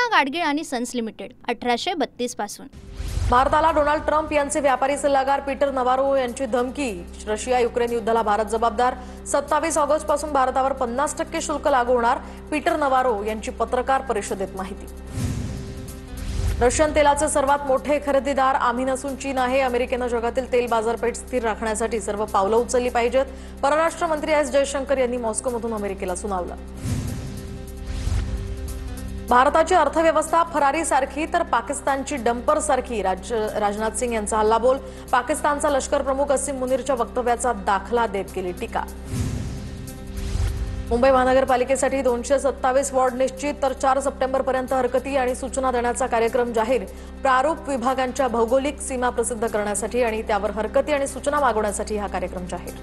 गाडगीळ आणि sons limited 1832 पासून। भारताला डोनाल्ड ट्रम्प यांचे व्यापारी सल्लागार पीटर नवारो यांची धमकी। रशिया युक्रेन युद्धाला भारत जबाबदार। 27 ऑगस्ट पासून भारतावर 50% शुल्क लागू होणार। पीटर नवारो यांची पत्रकार परिषदेत माहिती। रशियन तेलाचे सर्वात मोठे खरेदीदार आम्ही नसून चीन आहे। अमेरिकेने जगातील तेल बाजारपेठ स्थिर राखण्यासाठी सर्व पावलं उचलली पाहिजेत। परराष्ट्र मंत्री एस जयशंकर यांनी मॉस्कोमधून अमेरिकेला सुनावलं। भारताची अर्थव्यवस्था फरारी सारखी तर पाकिस्तानची डंपर सारखी। राजनाथ सिंह यांचा हल्लाबोल। पाकिस्तानचा लष्कर प्रमुख असीम मुनीरच्या वक्तव्याचा दाखला देत केली टीका। मुंबई महानगरपालिकेसाठी 227 वॉर्ड निश्चित तर 4 सप्टेंबरपर्यंत हरकती आणि सूचना देण्याचा कार्यक्रम जाहीर। प्रारूप विभागांच्या भौगोलिक सीमा प्रसिद्ध करण्यासाठी आणि त्यावर हरकती आणि सूचना मागवण्यासाठी हा कार्यक्रम जाहीर।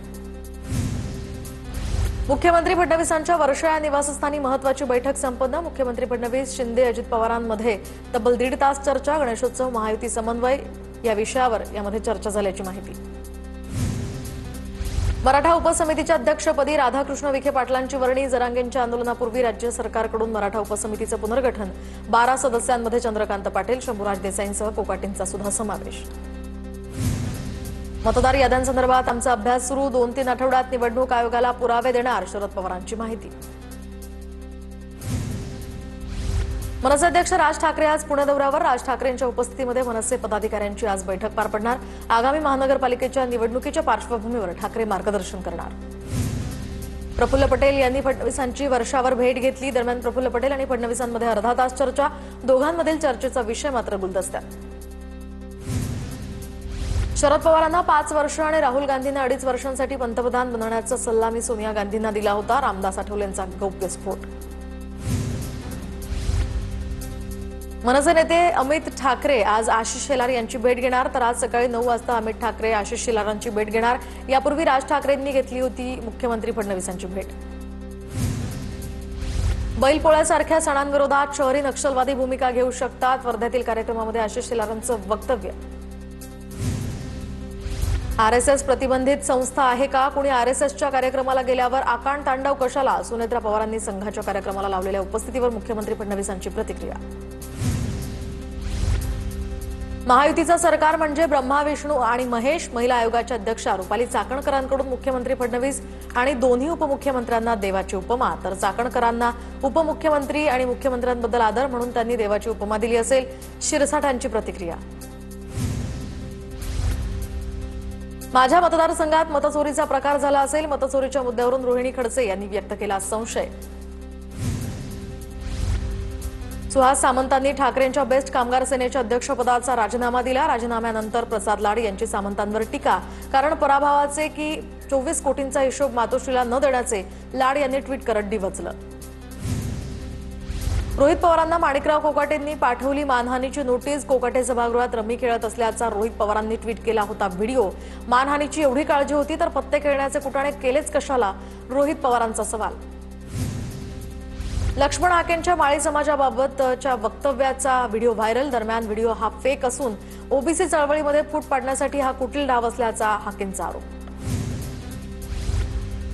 मुख्यमंत्री फडणवीसांच्या वर्षा या निवासस्थानी महत्त्वाची बैठक संपन्न। मुख्यमंत्री फडणवीस शिंदे अजित पवारांमध्ये तब्बल 1.5 तास चर्चा। गणेशोत्सव महायुती समन्वय या विषयावर यामध्ये चर्चा झाल्याची माहिती। मराठा उपसमितीच्या अध्यक्षपदी राधाकृष्ण विखे पाटलांची वर्णी। जरांगेंच्या आंदोलनापूर्वी राज्य सरकारकडून मराठा उपसमितीचे पुनर्गठन। 12 सदस्यांमध्ये चंद्रकांत पाटील, शंभूराज देसाईंसह कोकाटेंचा सुद्धा समावेश। मतदार याद्यांसंदर्भात आमचा अभ्यास सुरू। 2-3 आठवड्यात निवडणूक आयोगाला पुरावे देणार, शरद पवारांची माहिती। मनसे अध्यक्ष राज ठाकरे आज पुणे दौऱ्यावर। राज ठाकरेंच्या उपस्थितीमध्ये मनसे पदाधिकाऱ्यांची आज बैठक पार पडणार। आगामी महानगरपालिकेच्या निवडणुकीच्या पार्श्वभूमीवर ठाकरे मार्गदर्शन करणार। प्रफुल्ल पटेल यांनी फडणवीसांची वर्षावर भेट घेतली। दरम्यान प्रफुल्ल पटेल आणि फडणवीसांमध्ये अर्धा तास चर्चा। दोघांमधील चर्चेचा विषय मात्र गुलदस्त्यात। शरद पवारांना 5 वर्ष आणि राहुल गांधींना 2.5 वर्षांसाठी पंतप्रधान बनवण्याचा सल्ला मी सोनिया गांधींना दिला होता। रामदास आठवलेंचा गौप्यस्फोट। मनसे नेते अमित ठाकरे आज आशिष शेलार यांची भेट घेणार, तर आज सकाळी 9 वाजता अमित ठाकरे आशिष शेलारांची भेट घेणार। यापूर्वी राज ठाकरेंनी घेतली होती मुख्यमंत्री फडणवीसांची भेट। बैलपोळ्यासारख्या सणांविरोधात शहरी नक्षलवादी भूमिका घेऊ शकतात। वर्ध्यातील कार्यक्रमामध्ये आशिष शेलारांचं वक्तव्य। आरएसएस प्रतिबंधित संस्था आहे का? कुणी आरएसएसच्या कार्यक्रमाला गेल्यावर आकांड तांडव कशाला? सुनेत्रा पवारांनी संघाच्या कार्यक्रमाला लावलेल्या उपस्थितीवर मुख्यमंत्री फडणवीसांची प्रतिक्रिया। महायुतीचं सरकार म्हणजे ब्रह्मा विष्णू आणि महेश। महिला आयोगाच्या अध्यक्षा रुपाली चाकणकरांकडून मुख्यमंत्री फडणवीस आणि दोन्ही उपमुख्यमंत्र्यांना देवाची उपमा, तर चाकणकरांना उपमुख्यमंत्री आणि मुख्यमंत्र्यांबद्दल आदर म्हणून त्यांनी देवाची उपमा दिली असेल। शिरसाठांची प्रतिक्रिया। माझ्या मतदारसंघात मतचोरीचा प्रकार झाला असेल। मतचोरीच्या मुद्द्यावरून रोहिणी खडसे यांनी व्यक्त केला संशय। सुहास सामंतांनी ठाकरेंच्या बेस्ट कामगार सेनेच्या अध्यक्षपदाचा राजीनामा दिला। राजीनाम्यानंतर प्रसाद लाड यांची सामंतांवर टीका। कारण पराभवाचे की 24 कोटींचा हिशोब मातोश्रीला न देण्याचे लाड यांनी ट्विट करत डिवचलं। रोहित पवारांना माणिकराव कोकाटेंनी पाठवली मानहानीची नोटीस। कोकाटे सभागृहात रमी खेळत असल्याचा रोहित पवारांनी ट्विट केला होता व्हिडिओ। मानहानीची एवढी काळजी होती तर पत्ते खेळण्याचे कुटाणे केलेच कशाला? रोहित पवारांचा सवाल। लक्ष्मण हाकेंच्या माळी समाजाबाबतच्या वक्तव्याचा व्हिडिओ व्हायरल। दरम्यान व्हिडिओ हा फेक असून ओबीसी चळवळीमध्ये फूट पाडण्यासाठी हा कुटील डाव असल्याचा हाकेंचा आरोप।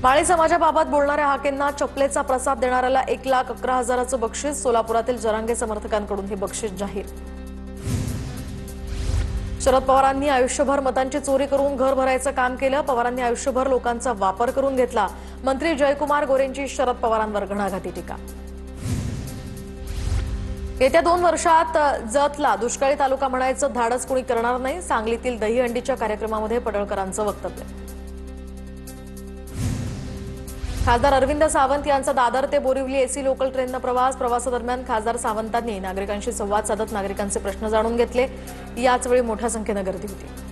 माळी समाजाबाबत बोलणाऱ्या हाकेंना चपलेचा प्रसाद देणाऱ्याला 1,11,000चं बक्षीस। सोलापुरातील जरांगे समर्थकांकडून हे बक्षीस जाहीर। शरद पवारांनी आयुष्यभर मतांची चोरी करून घर भरायचं काम केलं। पवारांनी आयुष्यभर लोकांचा वापर करून घेतला। मंत्री जयकुमार गोरेंची शरद पवारांवर घणाघाती टीका। येत्या 2 वर्षात जतला दुष्काळी तालुका म्हणायचं धाडस कोणी करणार नाही। सांगलीतील दहीहंडीच्या कार्यक्रमामध्ये पडळकरांचं वक्तव्य। खासदार अरविंद सावंत यांचा दादर ते बोरिवली एसी लोकल ट्रेननं प्रवास। प्रवासादरम्यान खासदार सावंतांनी नागरिकांशी संवाद साधत नागरिकांचे प्रश्न जाणून घेतले। याचवेळी मोठ्या संख्येनं गर्दी होती।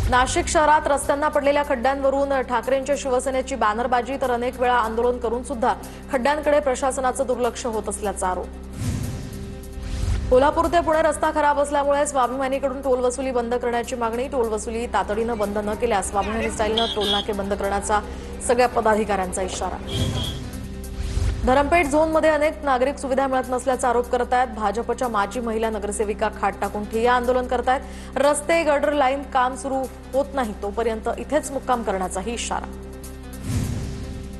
नाशिक शहरात रस्त्यांना पडलेल्या खड्ड्यांवरून ठाकरेंच्या शिवसेनेची बॅनरबाजी, तर अनेक वेळा आंदोलन करून सुद्धा खड्ड्यांकडे प्रशासनाचं दुर्लक्ष होत असल्याचा आरोप। कोल्हापूर ते पुणे रस्ता खराब असल्यामुळे स्वाभिमानीकडून टोल वसुली बंद करण्याची मागणी। टोल वसुली तातडीनं बंद न केल्यास स्वाभिमानी स्टाईलनं टोलनाके बंद करण्याचा सगळ्या पदाधिकाऱ्यांचा इशारा। धरमपेठ झोनमध्ये अनेक नागरिक सुविधा मिळत नसल्याचा आरोप करत आहेत। भाजपच्या माजी महिला नगरसेविका खाट टाकून ठिय्या आंदोलन करत आहेत। रस्ते गटर लाईन काम सुरू होत नाही तोपर्यंत इथेच मुक्काम करण्याचाही इशारा।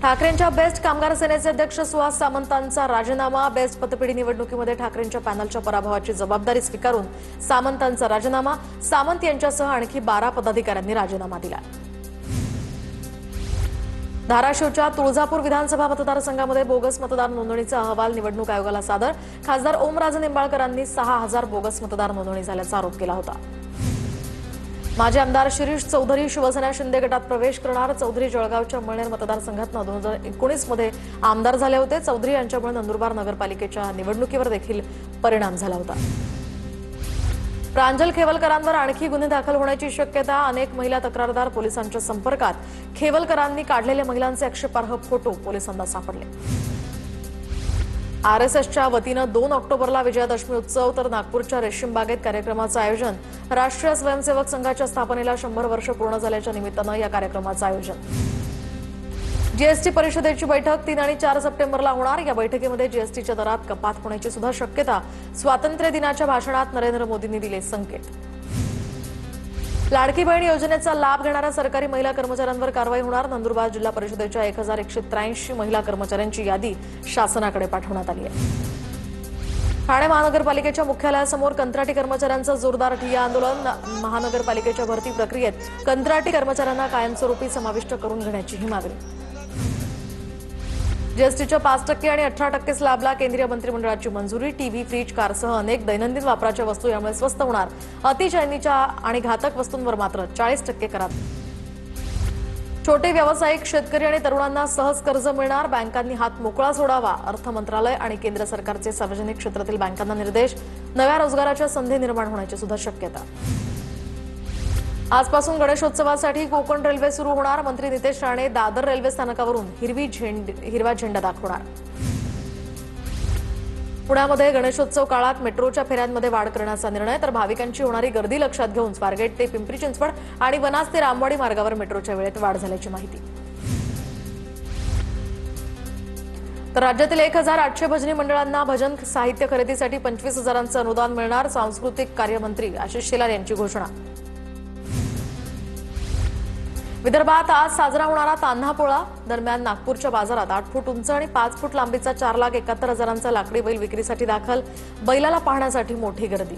ठाकरेंच्या बेस्ट कामगार सेनेचे अध्यक्ष सुहास सामंतांचा राजीनामा। बेस्ट पतपेढी निवडणुकीमध्ये ठाकरेंच्या पॅनलच्या पराभवाची जबाबदारी स्वीकारून सामंतांचा राजीनामा। सामंत यांच्यासह आणखी 12 पदाधिकाऱ्यांनी राजीनामा दिला। धाराशिवच्या तुळजापूर विधानसभा मतदारसंघामध्ये बोगस मतदार नोंदणीचा अहवाल निवडणूक आयोगाला सादर। खासदार ओमराजे निंबाळकरांनी 6000 बोगस मतदार नोंदणी झाल्याचा आरोप केला होता। माजी आमदार शिरीष चौधरी शिवसेना शिंदे गटात प्रवेश करणार। चौधरी जळगावच्या अमळनेर मतदारसंघातून 2019 मध्ये आमदार झाले होते। चौधरी यांच्यामुळे नंदुरबार नगरपालिकेच्या निवडणुकीवर देखील परिणाम झाला होता। प्रांजल खेवलकरांवर आणखी गुन्हे दाखल होण्याची शक्यता। अनेक महिला तक्रारदार पोलिसांच्या संपर्कात। खेवलकरांनी काढलेले महिलांचे आक्षेपार्ह फोटो पोलिसांना सापडले। आरएसएसच्या वतीनं 2 ऑक्टोबरला विजयादशमी उत्सव तर नागपूरच्या रेशीम बागेत कार्यक्रमाचं आयोजन। राष्ट्रीय स्वयंसेवक संघाच्या स्थापनेला 100 वर्ष पूर्ण झाल्याच्या निमित्तानं या कार्यक्रमाचं आयोजन। जीएसटी परिषदेची बैठक 3 आणि 4 सप्टेंबरला होणार। या बैठकीमध्ये जीएसटीच्या दरात कपात होण्याची सुद्धा शक्यता। स्वातंत्र्य दिनाच्या भाषणात नरेंद्र मोदींनी दिले संकेत। लाडकी बहीण योजनेचा लाभ घेणाऱ्या सरकारी महिला कर्मचाऱ्यांवर कारवाई होणार। नंदुरबार जिल्हा परिषदेच्या 1183 महिला कर्मचाऱ्यांची यादी शासनाकडे पाठवण्यात आली आहे। ठाणे महानगरपालिकेच्या मुख्यालयासमोर कंत्राटी कर्मचाऱ्यांचं जोरदार ठिय्या आंदोलन। महानगरपालिकेच्या भरती प्रक्रियेत कंत्राटी कर्मचाऱ्यांना कायमस्वरूपी समाविष्ट करून घेण्याचीही मागणी। जीएसटीच्या 5% आणि 18% स्लॅबला केंद्रीय मंत्रिमंडळाची मंजुरी। टीव्ही, फ्रीज, कारसह अनेक दैनंदिन वापराच्या वस्तू यामुळे स्वस्त होणार। अतिचैनीच्या आणि घातक वस्तूंवर मात्र 40% करात। छोटे व्यावसायिक, शेतकरी आणि तरुणांना सहज कर्ज मिळणार। बँकांनी हात मोकळा सोडावा। अर्थ मंत्रालय आणि केंद्र सरकारचे सार्वजनिक क्षेत्रातील बँकांना निर्देश। नव्या रोजगाराच्या संधी निर्माण होण्याची सुद्धा शक्यता। आजपासून गणेशोत्सवासाठी कोकण रेल्वे सुरू होणार। मंत्री नितेश राणे दादर रेल्वे स्थानकावरून हिरवा झेंडा दाखवणार। पुण्यामध्ये गणेशोत्सव काळात मेट्रोच्या फेऱ्यांमध्ये वाढ करण्याचा निर्णय। तर भाविकांची होणारी गर्दी लक्षात घेऊन स्वारगेट ते पिंपरी चिंचवड आणि वनाज ते रामवाडी मार्गावर मेट्रोच्या वेळेत वाढ झाल्याची माहिती। तर राज्यातील 1800 भजनी मंडळांना भजन साहित्य खरेदीसाठी 25,000चं अनुदान मिळणार। सांस्कृतिक कार्यमंत्री आशिष शेलार यांची घोषणा। विदर्भात आज साजरा होणारा तान्हा पोळा। दरम्यान नागपूरच्या बाजारात 8 फूट उंच आणि 5 फूट लांबीचा 4,71,000चा लाकडी बैल विक्रीसाठी दाखल। बैलाला पाहण्यासाठी मोठी गर्दी।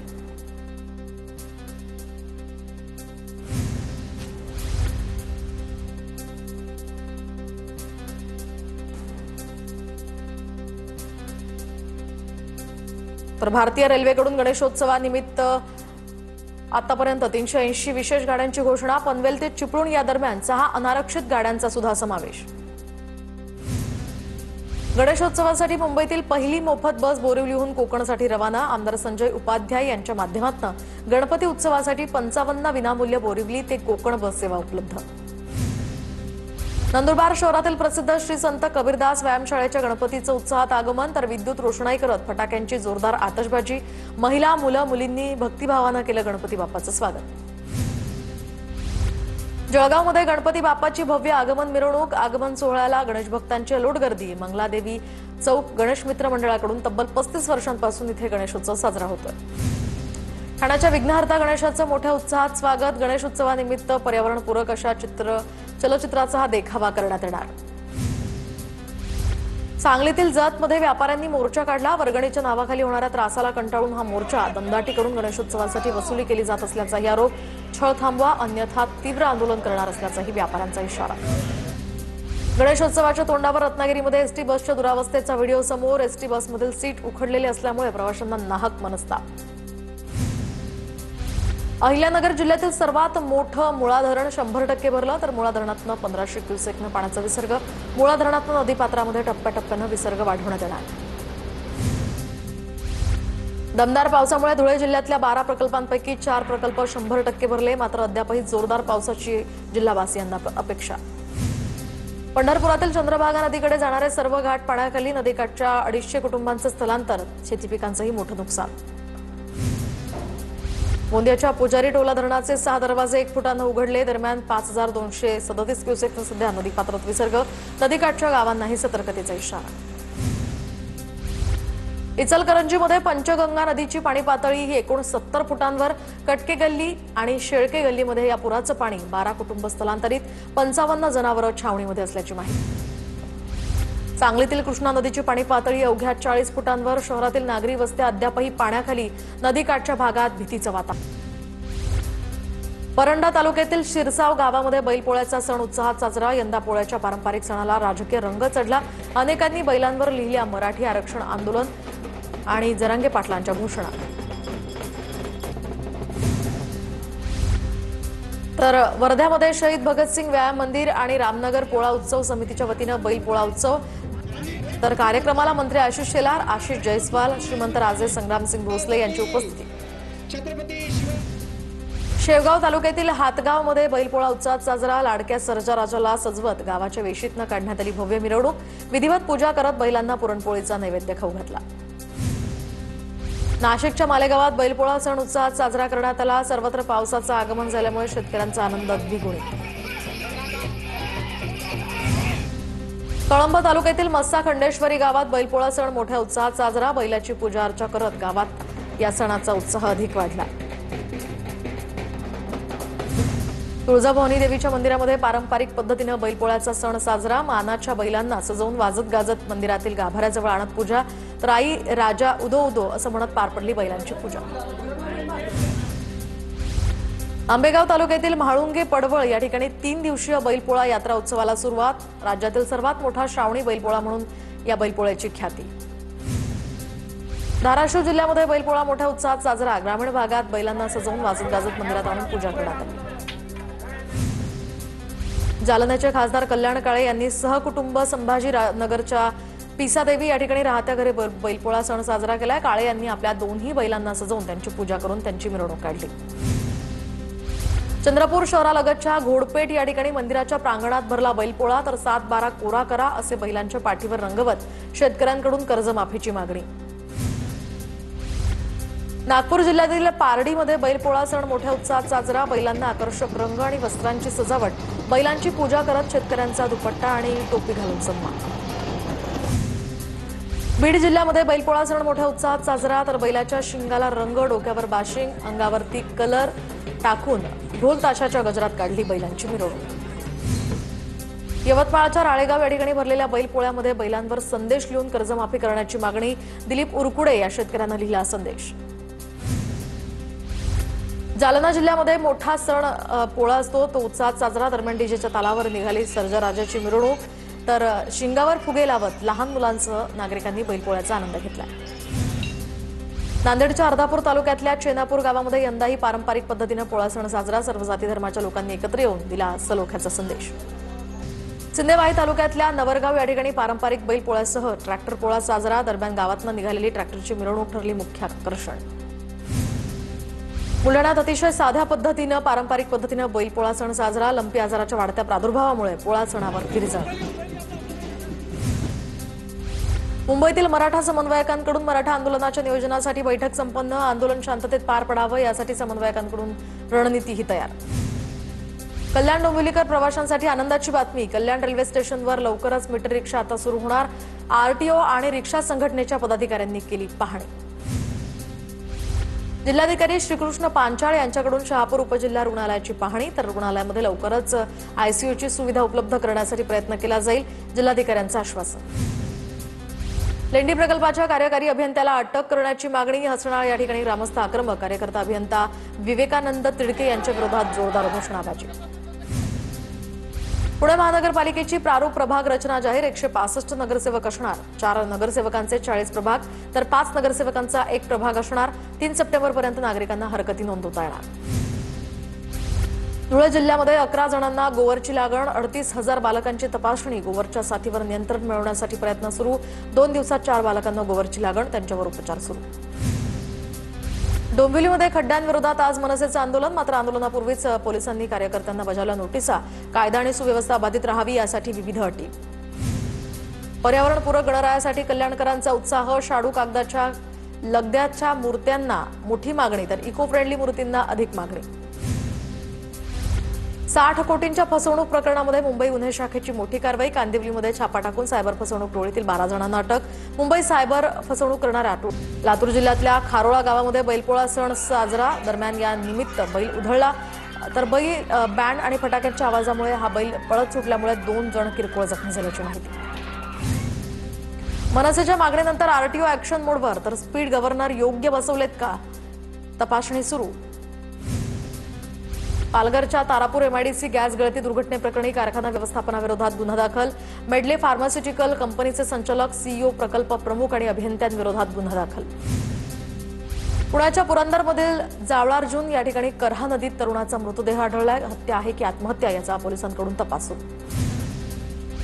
तर भारतीय रेल्वेकडून गणेशोत्सवानिमित्त आतापर्यंत 380 विशेष गाड्यांची घोषणा। पनवेल ते चिपळूण या दरम्यान 6 अनारक्षित गाड्यांचा सुद्धा समावेश। गणेशोत्सवासाठी मुंबईतील पहिली मोफत बस बोरिवलीहून कोकणसाठी रवाना। आमदार संजय उपाध्याय यांच्या माध्यमातून गणपती उत्सवासाठी 55 विनामूल्य बोरिवली ते कोकण बस सेवा उपलब्ध। नंदुरबार शहरातील प्रसिद्ध श्री संत कबीरदास व्यायामशाळेच्या गणपतीचं उत्साहात आगमन। तर विद्युत रोषणाई करत फटाक्यांची जोरदार आतषबाजी। महिला, मुलं, मुलींनी भक्तिभावानं केलं गणपती बाप्पाचं स्वागत। जळगावमध्ये गणपती बाप्पाची भव्य आगमन मिरवणूक। आगमन सोहळ्याला गणेश भक्तांची अलोट गर्दी। मंगलादेवी चौक गणेश मित्र मंडळाकडून तब्बल 35 वर्षांपासून इथे गणेशोत्सव साजरा होतोय। ठाण्याच्या विघ्नहर्ता गणेशाचं मोठ्या उत्साहात स्वागत। गणेशोत्सवानिमित्त पर्यावरणपूरक अशा चलचित्राचा हा देखावा करण्यात येणार। सांगलीतील जतमध्ये व्यापाऱ्यांनी मोर्चा काढला। वर्गणीच्या नावाखाली होणाऱ्या त्रासाला कंटाळून हा मोर्चा। दमदाटीकडून गणेशोत्सवासाठी वसुली केली जात असल्याचाही आरोप। छळ थांबवा अन्यथा तीव्र आंदोलन करणार असल्याचाही व्यापाऱ्यांचा इशारा। गणेशोत्सवाच्या तोंडावर रत्नागिरीमध्ये एसटी बसच्या दुरावस्थेचा व्हिडिओ समोर। एसटी बसमधील सीट उखडलेली असल्यामुळे प्रवाशांना नाहक मनस्ताप। अहिल्यानगर जिल्ह्यातील सर्वात मोठं मुळा धरण 100% भरलं। तर मुळा धरणातून 1500 क्युसेकनं पाण्याचा विसर्ग। मुळा धरणातून नदीपात्रामध्ये टप्प्याटप्प्यानं विसर्ग वाढवण्यात येणार। दमदार पावसामुळे धुळे जिल्ह्यातल्या 12 प्रकल्पांपैकी 4 प्रकल्प 100% भरले। मात्र अद्यापही जोरदार पावसाची जिल्हावासियांना अपेक्षा। पंढरपुरातील चंद्रभागा नदीकडे जाणारे सर्व घाट पाण्याखाली। नदीकाठच्या 250 कुटुंबांचं स्थलांतर। शेतीपिकांचंही मोठं नुकसान। गोंदियाच्या पुजारी टोला धरणाचे 6 दरवाजे 1 फुटानं उघडले। दरम्यान 5237 क्युसेकनं सध्या नदीपात्रात विसर्ग। नदीकाठच्या गावांनाही सतर्कतेचा इशारा। इचलकरंजीमध्ये पंचगंगा नदीची पाणी पातळी ही 69 फुटांवर। कटके गल्ली आणि शेळके गल्लीमध्ये या पुराचं पाणी। 12 कुटुंब स्थलांतरित। 55 जनावरं छावणीमध्ये असल्याची माहिती। सांगलीतील कृष्णा नदीची पाणी पातळी अवघ्या 40 फुटांवर. शहरातील नागरी वस्त्या अद्यापही पाण्याखाली. नदीकाठच्या भागात भीतीचं वातावरण. परंडा तालुक्यातील शिरसाव गावामध्ये बैलपोळ्याचा सण उत्साहात साजरा. यंदा पोळ्याच्या पारंपरिक सणाला राजकीय रंग चढला. अनेकांनी बैलांवर लिहिल्या मराठी आरक्षण आंदोलन आणि जरांगे पाटलांच्या घोषणा. तर वर्ध्यामध्ये शहीद भगतसिंग व्यायाम मंदिर आणि रामनगर पोळा उत्सव समितीच्या वतीनं बैल पोळा उत्सव. तर कार्यक्रमाला मंत्री आशिष शेलार, आशिष जयस्वाल, श्रीमंत राजे संग्रामसिंग भोसले यांची उपस्थिती. शेवगाव तालुक्यातील हातगावमध्ये बैलपोळा उत्साहात साजरा. लाडक्या सर्जा राजाला सजवत गावाच्या वेशीतनं काढण्यात आली भव्य मिरवणूक. विधिवत पूजा करत बैलांना पुरणपोळीचा नैवेद्य खाऊ घातला. नाशिकच्या मालेगावात बैलपोळा सण उत्साहात साजरा करण्यात आला. सर्वत्र पावसाचं आगमन झाल्यामुळे शेतकऱ्यांचा आनंद द्विगुणित. कळंब तालुक्यातील मस्सा खंडेश्वरी गावात बैलपोळा सण मोठ्या उत्साहात साजरा. बैलाची पूजा अर्चा करत गावात या सणाचा उत्साह अधिक वाढला. तुळजाभवानी देवीच्या मंदिरामध्ये पारंपरिक पद्धतीनं बैलपोळ्याचा सण साजरा. मानाच्या बैलांना सजवून वाजत गाजत मंदिरातील गाभाऱ्याजवळ आणत पूजा. तर आई राजा उदो उदो असं म्हणत पार पडली बैलांची पूजा. आंबेगाव तालुक्यातील म्हाळुंगे पडवळ या ठिकाणी 3 दिवसीय बैलपोळा यात्रा उत्सवाला सुरुवात. राज्यातील सर्वात मोठा श्रावणी बैलपोळा म्हणून या बैलपोळ्याची ख्याती. धाराशिव जिल्ह्यामध्ये बैलपोळा मोठ्या उत्साहात साजरा. ग्रामीण भागात बैलांना सजवून वाजत गाजत मंदिरात आणून पूजा करण्यात आली. जालन्याचे खासदार कल्याण काळे यांनी सहकुटुंब संभाजीनगरच्या पिसादेवी या ठिकाणी राहत्या घरी बैलपोळा सण साजरा केलाय. काळे यांनी आपल्या 2ही बैलांना सजवून त्यांची पूजा करून त्यांची मिरवणूक काढली. चंद्रपूर शहरालगतच्या घोडपेठ या ठिकाणी मंदिराच्या प्रांगणात भरला बैलपोळा. तर 7-12 कोरा करा असे बैलांच्या पाठीवर रंगवत शेतकऱ्यांकडून कर्जमाफीची मागणी. नागपूर जिल्ह्यातील पारडीमध्ये बैलपोळा सण मोठ्या उत्साहात साजरा. बैलांना आकर्षक रंग आणि वस्त्रांची सजावट. बैलांची पूजा करत शेतकऱ्यांचा दुपट्टा आणि टोपी घालून सन्मान. बीड जिल्ह्यामध्ये बैलपोळा सण मोठ्या उत्साहात साजरा. तर बैलाच्या शिंगाला रंग, डोक्यावर बाशिंग, अंगावरती कलर टाकून ढोल ताशाच्या गजरात काढली बैलांची मिरवणूक. यवतमाळच्या राळेगाव या ठिकाणी भरलेल्या बैलपोळ्यामध्ये बैलांवर संदेश लिहून कर्जमाफी करण्याची मागणी. दिलीप उरकुडे या शेतकऱ्यांना लिहिला संदेश. जालना जिल्ह्यामध्ये मोठा सण पोळा असतो तो उत्साहात साजरा. दरम्यान डीजेच्या तालावर निघाली सर्जा राजाची मिरवणूक. तर शिंगावर फुगे लावत लहान मुलांसह नागरिकांनी बैलपोळ्याचा आनंद घेतला. नांदेडच्या अर्धापूर तालुक्यातल्या चेनापूर गावामध्ये यंदाही पारंपरिक पद्धतीनं पोळा सण साजरा. सर्व जाती धर्माच्या लोकांनी एकत्र येऊन दिला सलोख्याचा संदेश. सिंदेवाही तालुक्यातल्या नवरगाव या ठिकाणी पारंपरिक बैलपोळ्यासह ट्रॅक्टर पोळा साजरा. दरम्यान गावातनं निघालेली ट्रॅक्टरची मिरवणूक ठरली मुख्य आकर्षण. बुलढाण्यात अतिशय साध्या पद्धतीनं पारंपरिक पद्धतीनं बैलपोळा सण साजरा. लंपी आजाराच्या वाढत्या प्रादुर्भावामुळे पोळा सणावर गिरजा. मुंबईतील मराठा समन्वयकांकडून मराठा आंदोलनाच्या नियोजनासाठी बैठक संपन्न. आंदोलन शांततेत पार पडावं यासाठी समन्वयकांकडून रणनीतीही तयार. कल्याण डोंबिवलीकर प्रवाशांसाठी आनंदाची बातमी. कल्याण रेल्वे स्टेशनवर लवकरच मीटर रिक्षा आता सुरू होणार. आरटीओ आणि रिक्षा संघटनेच्या पदाधिकाऱ्यांनी केली पाहणी. जिल्हाधिकारी श्रीकृष्ण पांचाळ यांच्याकडून शहापूर उपजिल्हा रुग्णालयाची पाहणी. तर रुग्णालयामध्ये लवकरच आयसीयूची सुविधा उपलब्ध करण्यासाठी प्रयत्न केला जाईल. जिल्हाधिकाऱ्यांचं आश्वासन. लेंडी प्रकल्पाच्या कार्यकारी अभियंत्याला अटक करण्याची मागणी. हसनाळ या ठिकाणी ग्रामस्थ आक्रमक. कार्यकर्ता अभियंता विवेकानंद तिडके यांच्या विरोधात जोरदार घोषणाबाजी. पुणे महानगरपालिकेची प्रारूप प्रभाग रचना जाहीर. 165 नगरसेवक असणार. 4 नगरसेवकांचे 40 प्रभाग तर 5 नगरसेवकांचा 1 प्रभाग असणार. 3 सप्टेंबरपर्यंत नागरिकांना हरकती नोंदवता येणार. धुळे जिल्ह्यामध्ये 11 जणांना गोवरची लागण. 38,000 बालकांची तपासणी. गोवरच्या साथीवर नियंत्रण मिळवण्यासाठी प्रयत्न सुरू. 2 दिवसात 4 बालकांना गोवरची लागण. त्यांच्यावर उपचार सुरू. डोंबिवलीमध्ये खड्ड्यांविरोधात आज मनसेचं आंदोलन. मात्र आंदोलनापूर्वीच पोलिसांनी कार्यकर्त्यांना बजावल्या नोटिसा. कायदा आणि सुव्यवस्था बाधित राहावी यासाठी विविध अटी. पर्यावरणपूरक गणरायासाठी कल्याणकरांचा उत्साह. शाडू कागदाच्या लगद्याच्या मूर्त्यांना मोठी मागणी तर इको फ्रेंडली मूर्तींना अधिक मागणी. 60 कोटींच्या फसवणूक प्रकरणामध्ये मुंबई गुन्हे शाखेची मोठी कारवाई. कांदिवलीमध्ये छापा टाकून सायबर फसवणूक टोळीतील 12 जणांना अटक. मुंबई सायबर फसवणूक करणाऱ्या अटक. लातूर जिल्ह्यातल्या खारोळा गावामध्ये बैलपोळा सण साजरा. दरम्यान या निमित्त बैल उधळला. तर बैल बँड आणि फटाक्यांच्या आवाजामुळे हा बैल पळत सुटल्यामुळे 2 जण किरकोळ जखमी झाल्याची माहिती. मनसेच्या मागणीनंतर आरटीओ ऍक्शन मोडवर, तर स्पीड गव्हर्नर योग्य बसवलेत का, तपासणी सुरू. पालघरच्या तारापूर एमआयडीसी गॅस गळती दुर्घटनेप्रकरणी कारखाना व्यवस्थापनाविरोधात गुन्हा दाखल. मेडले फार्मास्युटिकल कंपनीचे संचालक, सीईओ, प्रकल्प प्रमुख आणि अभियंत्यांविरोधात गुन्हा दाखल. पुण्याच्या पुरंदरमधील जावळार्जुन या ठिकाणी करहा नदीत तरुणाचा मृतदेह आढळलाय. हत्या आहे की आत्महत्या याचा पोलिसांकडून तपास सुरू.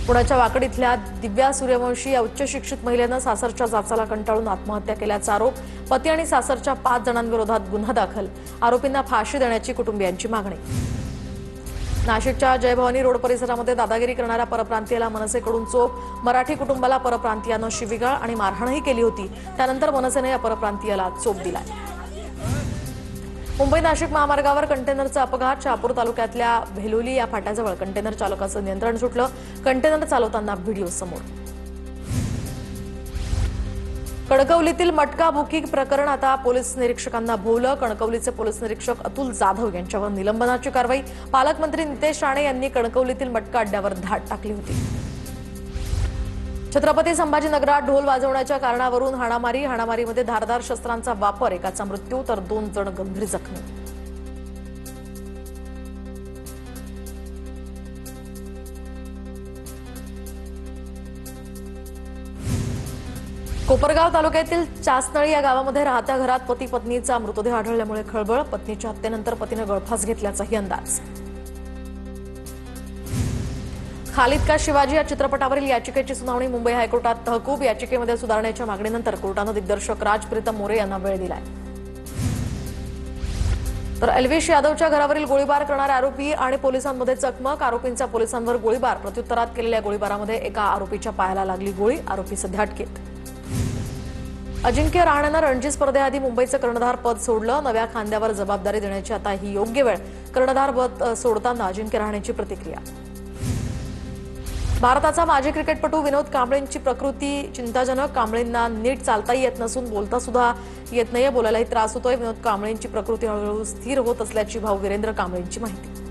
पुण्याच्या वाकड इथल्या दिव्या सूर्यवंशी या उच्च शिक्षित महिलेनं सासरच्या जाचाला कंटाळून आत्महत्या केल्याचा आरोप. पती आणि सासरच्या 5 जणांविरोधात गुन्हा दाखल. आरोपींना फाशी देण्याची कुटुंबियांची मागणी. नाशिकच्या जयभवानी रोड परिसरामध्ये दादागिरी करणाऱ्या परप्रांतीयाला मनसेकडून चोप. मराठी कुटुंबाला परप्रांतीयानं शिवीगाळ आणि मारहाणही केली होती. त्यानंतर मनसेने या परप्रांतीयाला चोप दिलाय. मुंबई नाशिक महामार्गावर कंटेनरचा अपघात. शहापूर तालुक्यातल्या भेलोली या फाट्याजवळ कंटेनर चालकाचं नियंत्रण सुटलं. कंटेनर चालवताना व्हिडिओ समोर. कणकवलीतील मटका बुकिंग प्रकरण आता पोलीस निरीक्षकांना भोवलं. कणकवलीचे पोलीस निरीक्षक अतुल जाधव यांच्यावर निलंबनाची कारवाई. पालकमंत्री नितेश राणे यांनी कणकवलीतील मटका अड्ड्यावर धाड टाकली होती. छत्रपती संभाजीनगरात ढोल वाजवण्याच्या कारणावरून हाणामारीमध्ये धारदार शस्त्रांचा वापर. एकाचा मृत्यू तर 2 जण गंभीर जखमी. कोपरगाव तालुक्यातील चासनळी या गावामध्ये राहत्या घरात पती पत्नीचा मृतदेह आढळल्यामुळे खळबळ. पत्नीच्या हत्येनंतर पतीने गळफास घेतल्याचाही अंदाज. खालिद का शिवाजी या चित्रपटावरील याचिकेची सुनावणी मुंबई हायकोर्टात तहकूब. याचिकेमध्ये सुधारणेच्या मागणीनंतर कोर्टानं दिग्दर्शक राज प्रीतम मोरे यांना वेळ दिलाय. तर एल्विश यादवच्या घरावरील गोळीबार करणाऱ्या आरोपी आणि पोलिसांमध्ये चकमक. आरोपींचा पोलिसांवर गोळीबार. प्रत्युत्तरात केलेल्या गोळीबारामध्ये एका आरोपीच्या पायाला लागली गोळी. आरोपी सध्या अटकेत. अजिंक्य रहाणेनं रणजी स्पर्धेआधी मुंबईचं कर्णधार पद सोडलं. नव्या खांद्यावर जबाबदारी देण्याची आता ही योग्य वेळ. कर्णधार पद सोडताना अजिंक्य रहाणेची प्रतिक्रिया. भारताचा माजी क्रिकेटपटू विनोद कांबळेंची प्रकृती चिंताजनक. कांबळेंना नीट चालता येत नसून बोलता सुद्धा येत नाहीये. बोलायलाही त्रास होतोय. विनोद कांबळेंची प्रकृती हळूहळू स्थिर होत असल्याची भाऊ वीरेंद्र कांबळेंची माहिती.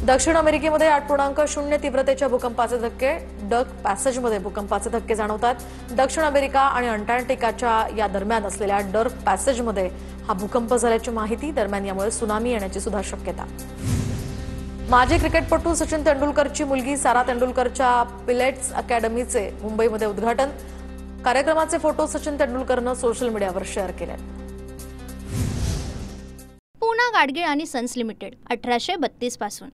दक्षिण अमेरिकेमध्ये 8.0 तीव्रतेच्या भूकंपाचे धक्के. डर्क पॅसेजमध्ये भूकंपाचे धक्के जाणवतात. दक्षिण अमेरिका आणि अंटार्क्टिकाच्या या दरम्यान असलेल्या डर्क पॅसेजमध्ये हा भूकंप झाल्याची माहिती. दरम्यान यामुळे सुनामी येण्याची सुद्धा शक्यता. माजी क्रिकेटपटू सचिन तेंडुलकरची मुलगी सारा तेंडुलकरच्या पिलेट्स अकॅडमीचे मुंबईमध्ये उद्घाटन. कार्यक्रमाचे फोटो सचिन तेंडुलकरनं सोशल मीडियावर शेअर केले. पूना गाडगीळ आणि सन्स लिमिटेड 1832 पासून